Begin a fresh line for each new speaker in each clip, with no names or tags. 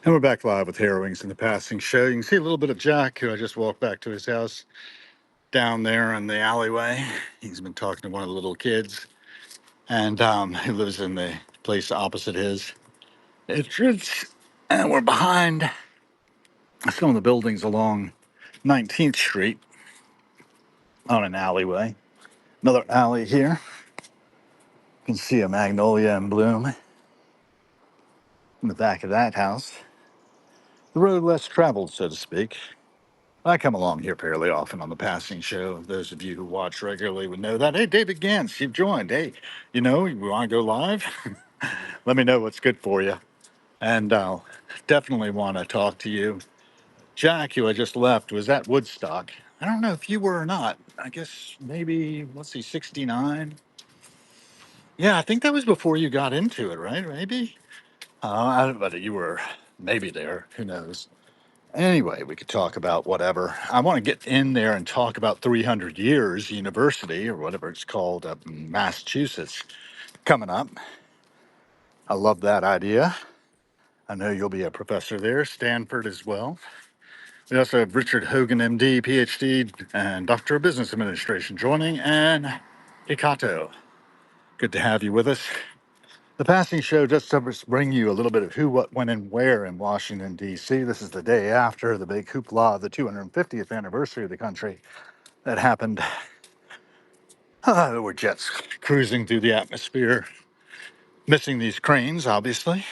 And we're back live with Harrowings in the Passing Show. You can see a little bit of Jack, who I just walked back to his house down there in the alleyway. He's been talking to one of the little kids, and he lives in the place opposite his. And we're behind some of the buildings along 19th Street on an alleyway. Another alley here. You can see a magnolia in bloom in the back of that house. The road less traveled, so to speak. I come along here fairly often on the Passing Show. Those of you who watch regularly would know that. Hey, David Gantz, you've joined. Hey, you want to go live? Let me know what's good for you. And I'll definitely want to talk to you. Jack, who I just left, was at Woodstock. I don't know if you were or not. I guess maybe, let's see, 69. Yeah, I think that was before you got into it, right? Maybe? I don't know, but you were maybe there. Who knows? Anyway, we could talk about whatever. I want to get in there and talk about 300 Years University, or whatever it's called, up in Massachusetts, coming up. I love that idea. I know you'll be a professor there, Stanford as well. We also have Richard Hogan, MD, PhD, and Doctor of Business Administration joining, and Hikato. Good to have you with us. The Passing Show just to bring you a little bit of who, what, when, and where in Washington, D.C. This is the day after the big hoopla of the 250th anniversary of the country that happened. There were jets cruising through the atmosphere, missing these cranes, obviously.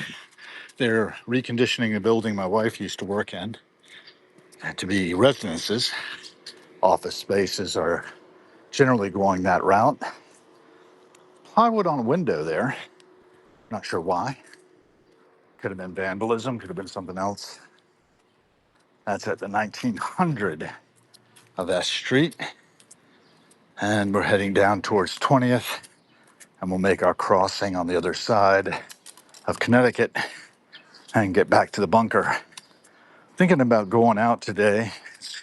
They're reconditioning the building my wife used to work in to be residences. Office spaces are generally going that route. Plywood on a window there. Not sure why. Could have been vandalism, could have been something else. That's at the 1900 of S Street. And we're heading down towards 20th. And we'll make our crossing on the other side of Connecticut and get back to the bunker. Thinking about going out today. It's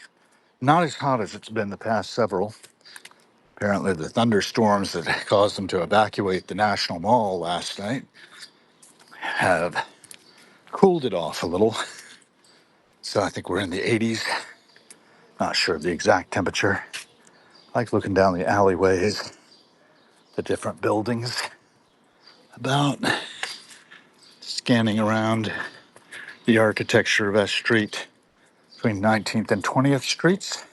not as hot as it's been the past several. Apparently, the thunderstorms that caused them to evacuate the National Mall last night have cooled it off a little. So I think we're in the 80s. Not sure of the exact temperature. I like looking down the alleyways, the different buildings, about scanning around the architecture of S Street between 19th and 20th Streets.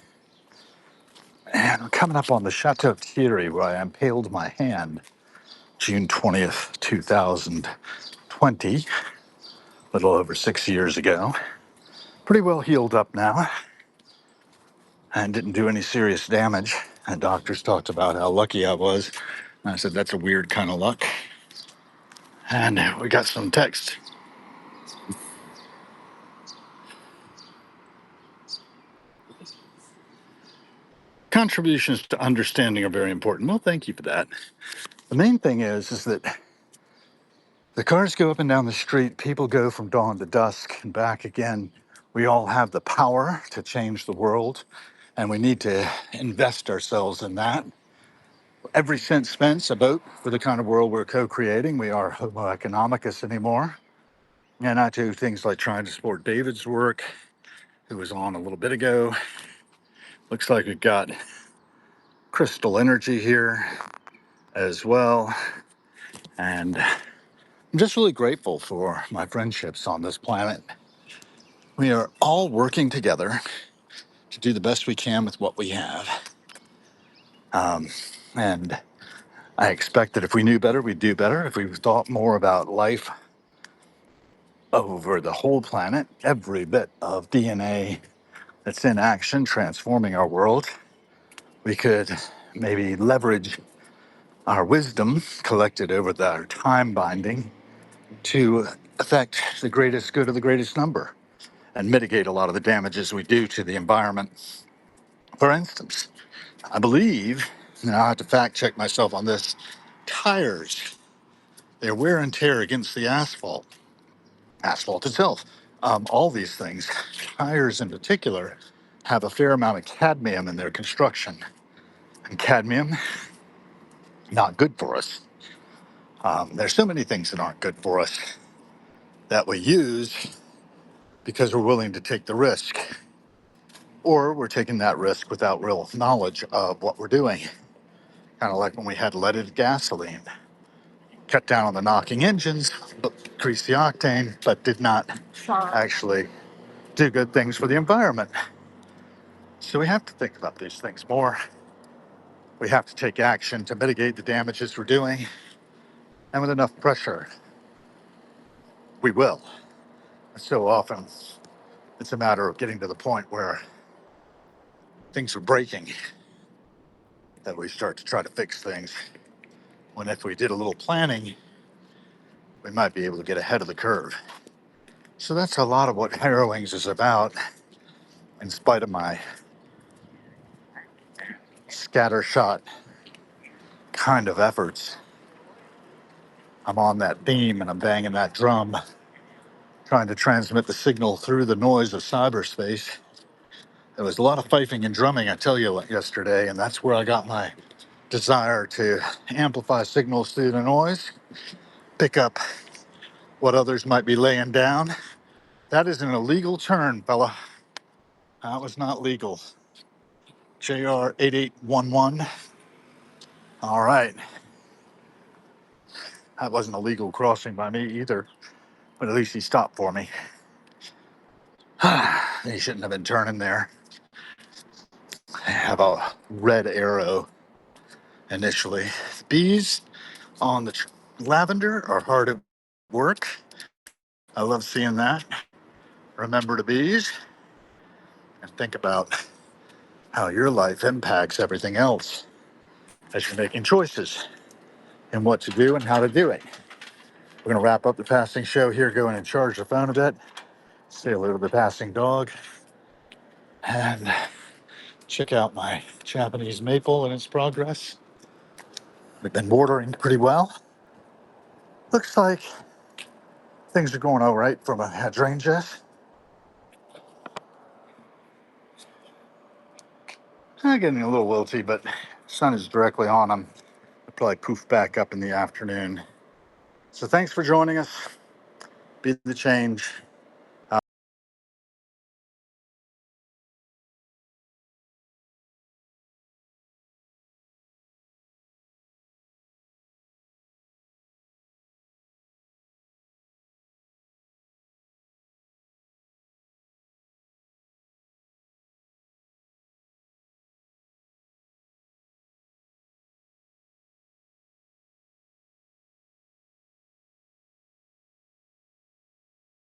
And we're coming up on the Chateau Thierry, where I impaled my hand June 20th, 2020, a little over 6 years ago. Pretty well healed up now and didn't do any serious damage. And doctors talked about how lucky I was. And I said, that's a weird kind of luck. And we got some text. Contributions to understanding are very important. Well, thank you for that. The main thing is that the cars go up and down the street, people go from dawn to dusk and back again. We all have the power to change the world, and we need to invest ourselves in that. Every cent spent's a vote for the kind of world we're co-creating. We are homo economicus anymore. And I do things like trying to support David's work, who was on a little bit ago. Looks like we've got crystal energy here as well. And I'm just really grateful for my friendships on this planet. We are all working together to do the best we can with what we have. And I expect that if we knew better, we'd do better. If we thought more about life over the whole planet, every bit of DNA that's in action transforming our world, we could maybe leverage our wisdom collected over our time binding to affect the greatest good of the greatest number and mitigate a lot of the damages we do to the environment. For instance, I believe, and I'll have to fact check myself on this, tires, their wear and tear against the asphalt itself, all these things, tires in particular, have a fair amount of cadmium in their construction. And cadmium, not good for us. There's so many things that aren't good for us that we use because we're willing to take the risk, or we're taking that risk without real knowledge of what we're doing. Kind of like when we had leaded gasoline. Cut down on the knocking engines, but increase the octane, but did not actually do good things for the environment. So we have to think about these things more. We have to take action to mitigate the damages we're doing. And with enough pressure, we will. So often, it's a matter of getting to the point where things are breaking that we start to try to fix things. When if we did a little planning, we might be able to get ahead of the curve. So that's a lot of what Harrowings is about, in spite of my scattershot kind of efforts. I'm on that theme and I'm banging that drum, trying to transmit the signal through the noise of cyberspace. There was a lot of fifing and drumming, I tell you, yesterday, and that's where I got my desire to amplify signals through the noise, pick up what others might be laying down. That is an illegal turn, fella. That was not legal. JR 8811. All right. That wasn't a legal crossing by me either, but at least he stopped for me. He shouldn't have been turning there. I have a red arrow initially. Bees on the lavender are hard at work. I love seeing that. Remember the bees and think about how your life impacts everything else as you're making choices and what to do and how to do it. We're going to wrap up the passing show here, go in and charge the phone a bit, say hello to the passing dog, and check out my Japanese maple and its progress. We've been watering pretty well. Looks like things are going all right from a hydrangea. I'm getting a little wilty, but sun is directly on them. They'll probably poof back up in the afternoon. So thanks for joining us. Be the change.